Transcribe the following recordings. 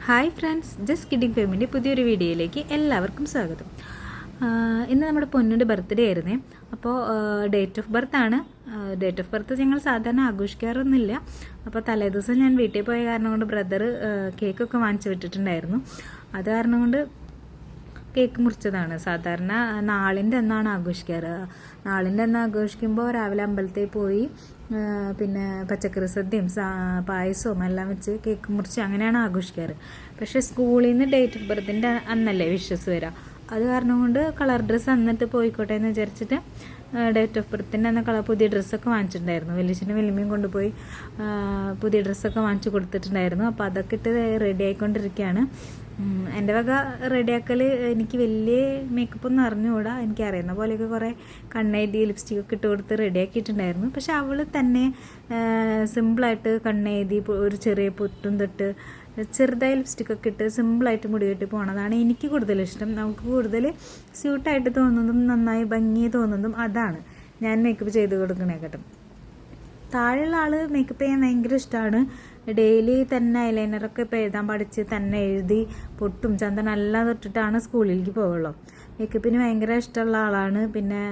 Hi friends, just kidding ഫാമിൻ്റെ പുതിയൊരു വീഡിയോയിലേക്ക് എല്ലാവർക്കും സ്വാഗതം. ഇന്ന് നമ്മുടെ പൊന്നിൻ്റെ ബർത്ത്ഡേ ആയിരുന്നേ. അപ്പോൾ ഡേറ്റ് ഓഫ് ബർത്ത് ഞങ്ങൾ സാധാരണ ആഘോഷിക്കാറൊന്നുമില്ല. അപ്പോൾ തലേദിവസം ഞാൻ വീട്ടിൽ പോയ കാരണം കൊണ്ട് ബ്രദർ കേക്കൊക്കെ വാങ്ങിച്ചു വിട്ടിട്ടുണ്ടായിരുന്നു. അത് കാരണം കൊണ്ട് കേക്ക് മുറിച്ചതാണ്. സാധാരണ നാളിൻ്റെ അന്നാണ് ആഘോഷിക്കാറ്. നാളിൻ്റെ അന്ന് ആഘോഷിക്കുമ്പോൾ രാവിലെ അമ്പലത്തിൽ പോയി പിന്നെ പച്ചക്കറി സദ്യയും പായസവും എല്ലാം വെച്ച് കേക്ക് മുറിച്ച് അങ്ങനെയാണ് ആഘോഷിക്കാറ്. പക്ഷേ സ്കൂളിൽ നിന്ന് ഡേറ്റ് ഓഫ് ബർത്തിൻ്റെ അന്നല്ലേ വിഷസ് വരാം. അത് കാരണം കൊണ്ട് കളർ ഡ്രസ്സ് അന്നിട്ട് പോയിക്കോട്ടെ എന്ന് വിചാരിച്ചിട്ട് ഡേറ്റ് ഓഫ് ബർത്തിൻ്റെ അന്ന് പുതിയ ഡ്രസ്സൊക്കെ വാങ്ങിച്ചിട്ടുണ്ടായിരുന്നു. വലിയച്ഛനും വലിയമ്മയും കൊണ്ടുപോയി പുതിയ ഡ്രസ്സൊക്കെ വാങ്ങിച്ചു കൊടുത്തിട്ടുണ്ടായിരുന്നു. അപ്പോൾ അതൊക്കെ ഇട്ട് റെഡി ആയിക്കൊണ്ടിരിക്കുകയാണ്. എൻ്റെ വക റെഡിയാക്കൽ എനിക്ക് വലിയ മേക്കപ്പൊന്നും അറിഞ്ഞുകൂടാ. എനിക്കറിയുന്ന പോലെയൊക്കെ കുറേ കണ്ണെഴുതി ലിപ്സ്റ്റിക്കൊക്കെ ഇട്ട് കൊടുത്ത് റെഡിയാക്കിയിട്ടുണ്ടായിരുന്നു. പക്ഷെ അവൾ തന്നെ സിമ്പിളായിട്ട് കണ്ണെഴുതി ഒരു ചെറിയ പൊട്ടും തൊട്ട് ചെറുതായി ലിപ്സ്റ്റിക്കൊക്കെ ഇട്ട് സിമ്പിളായിട്ട് മുടി കെട്ടി പോണതാണ് എനിക്ക് കൂടുതൽ ഇഷ്ടം. നമുക്ക് കൂടുതൽ സ്യൂട്ടായിട്ട് തോന്നുന്നതും നന്നായി ഭംഗി തോന്നുന്നതും അതാണ് ഞാൻ മേക്കപ്പ് ചെയ്ത് കൊടുക്കണേക്കട്ടും. താഴെയുള്ള ആൾ മേക്കപ്പ് ചെയ്യാൻ ഭയങ്കര ഇഷ്ടമാണ്. ഡെയിലി തന്നെ ഐലൈനറൊക്കെ ഇപ്പോൾ എഴുതാൻ പഠിച്ച് തന്നെ എഴുതി പൊട്ടും ചന്ദനം എല്ലാം തൊട്ടിട്ടാണ് സ്കൂളിലേക്ക് പോകുള്ളൂ. മേക്കപ്പിന് ഭയങ്കര ഇഷ്ടമുള്ള ആളാണ്. പിന്നെ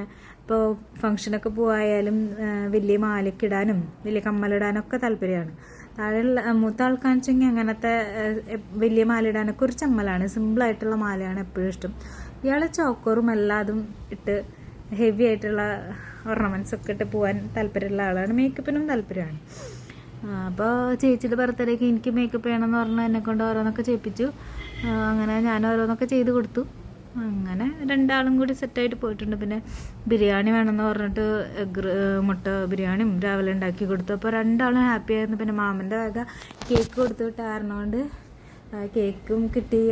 ഇപ്പോൾ ഫംഗ്ഷനൊക്കെ പോയാലും വലിയ മാലയ്ക്ക് ഇടാനും വലിയ കമ്മലിടാനൊക്കെ താല്പര്യമാണ്. താഴെയുള്ള മൂത്ത ആൾക്കാണെച്ചെങ്കിൽ അങ്ങനത്തെ വലിയ മാല ഇടാനൊക്കെ ഒരു ചമ്മലാണ്. സിമ്പിളായിട്ടുള്ള മാലയാണ് എപ്പോഴും ഇഷ്ടം. ഇയാൾ ചോക്കറും എല്ലാതും ഇട്ട് ഹെവി ആയിട്ടുള്ള ഓർണമെൻറ്റ്സ് ഒക്കെ ഇട്ട് പോകാൻ താല്പര്യമുള്ള ആളാണ്. മേക്കപ്പിനും താല്പര്യമാണ്. അപ്പോൾ ചേച്ചിയുടെ ബർത്ത്ഡേക്ക് എനിക്ക് മേക്കപ്പ് ചെയ്യണമെന്ന് പറഞ്ഞാൽ എന്നെ കൊണ്ട് ഓരോന്നൊക്കെ ചെയ്യിപ്പിച്ചു. അങ്ങനെ ഞാൻ ഓരോന്നൊക്കെ ചെയ്ത് കൊടുത്തു. അങ്ങനെ രണ്ടാളും കൂടി സെറ്റായിട്ട് പോയിട്ടുണ്ട്. പിന്നെ ബിരിയാണി വേണമെന്ന് പറഞ്ഞിട്ട് മുട്ട ബിരിയാണിയും രാവിലെ ഉണ്ടാക്കി കൊടുത്തു. അപ്പോൾ രണ്ടാളും ഹാപ്പി ആയിരുന്നു. പിന്നെ മാമൻ്റെ വക കേക്ക് കൊടുത്തു വിട്ട കാരണം കൊണ്ട് കേക്കും കിട്ടി,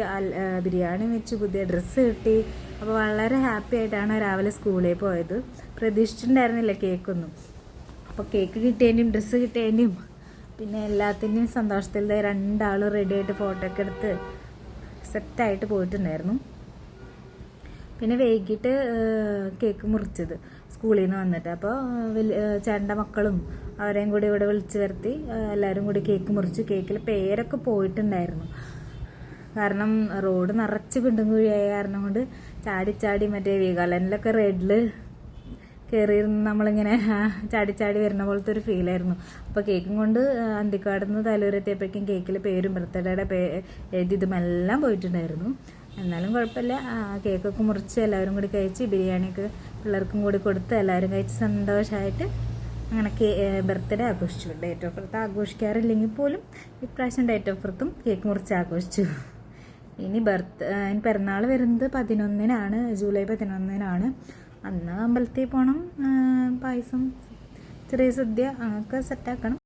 ബിരിയാണി വെച്ച്, പുതിയ ഡ്രസ്സ് കിട്ടി. അപ്പോൾ വളരെ ഹാപ്പി ആയിട്ടാണ് രാവിലെ സ്കൂളിൽ പോയത്. പ്രതീക്ഷിച്ചിട്ടുണ്ടായിരുന്നില്ല കേക്കൊന്നും. അപ്പോൾ കേക്ക് കിട്ടിയതിൻ്റെയും ഡ്രസ്സ് കിട്ടിയതിൻ്റെയും പിന്നെ എല്ലാത്തിൻ്റെയും സന്തോഷത്തിൽ രണ്ടാളും റെഡി ആയിട്ട് ഫോട്ടോ ഒക്കെ എടുത്ത് സെറ്റായിട്ട് പോയിട്ടുണ്ടായിരുന്നു. പിന്നെ വൈകിട്ട് കേക്ക് മുറിച്ചത് സ്കൂളിൽ നിന്ന് വന്നിട്ട്. അപ്പോൾ ചേട്ടൻ്റെ മക്കളും അവരെയും കൂടി ഇവിടെ വിളിച്ചു വരുത്തി എല്ലാവരും കൂടി കേക്ക് മുറിച്ചു. കേക്കിൽ പേരൊക്കെ പോയിട്ടുണ്ടായിരുന്നു. കാരണം റോഡ് നിറച്ച് കുണ്ടും കുഴിയായ കാരണം കൊണ്ട് ചാടി മറ്റേ വീഗാലൻഡിലൊക്കെ റെഡിൽ കയറിയിരുന്ന് നമ്മളിങ്ങനെ ചാടി വരുന്ന പോലത്തെ ഒരു ഫീലായിരുന്നു. അപ്പോൾ കേക്കും കൊണ്ട് അന്തിക്കാട് നിന്ന് തലൂരെത്തിയപ്പോഴേക്കും കേക്കിൽ പേരും ബർത്ത്ഡേയുടെ എഴുതിയതുമെല്ലാം പോയിട്ടുണ്ടായിരുന്നു. എന്നാലും കുഴപ്പമില്ല. കേക്കൊക്കെ മുറിച്ച് എല്ലാവരും കൂടി കഴിച്ച് ബിരിയാണിയൊക്കെ പിള്ളേർക്കും കൂടി കൊടുത്ത് എല്ലാവരും കഴിച്ച് സന്തോഷമായിട്ട് അങ്ങനെ ബർത്ത്ഡേ ആഘോഷിച്ചു. ഡേറ്റ് ഓഫ് ബർത്ത് ആഘോഷിക്കാറില്ലെങ്കിൽ പോലും ഇപ്രാവശ്യം ഡേറ്റ് ഓഫ് ബർത്തും കേക്ക് മുറിച്ച് ആഘോഷിച്ചു. ഇനി പിറന്നാൾ വരുന്നത് 11-നാണ്, ജൂലൈ 11-നാണ്. അന്ന് അമ്പലത്തിൽ പോകണം, പായസം ചെറിയ സദ്യ ഒക്കെ സെറ്റാക്കണം.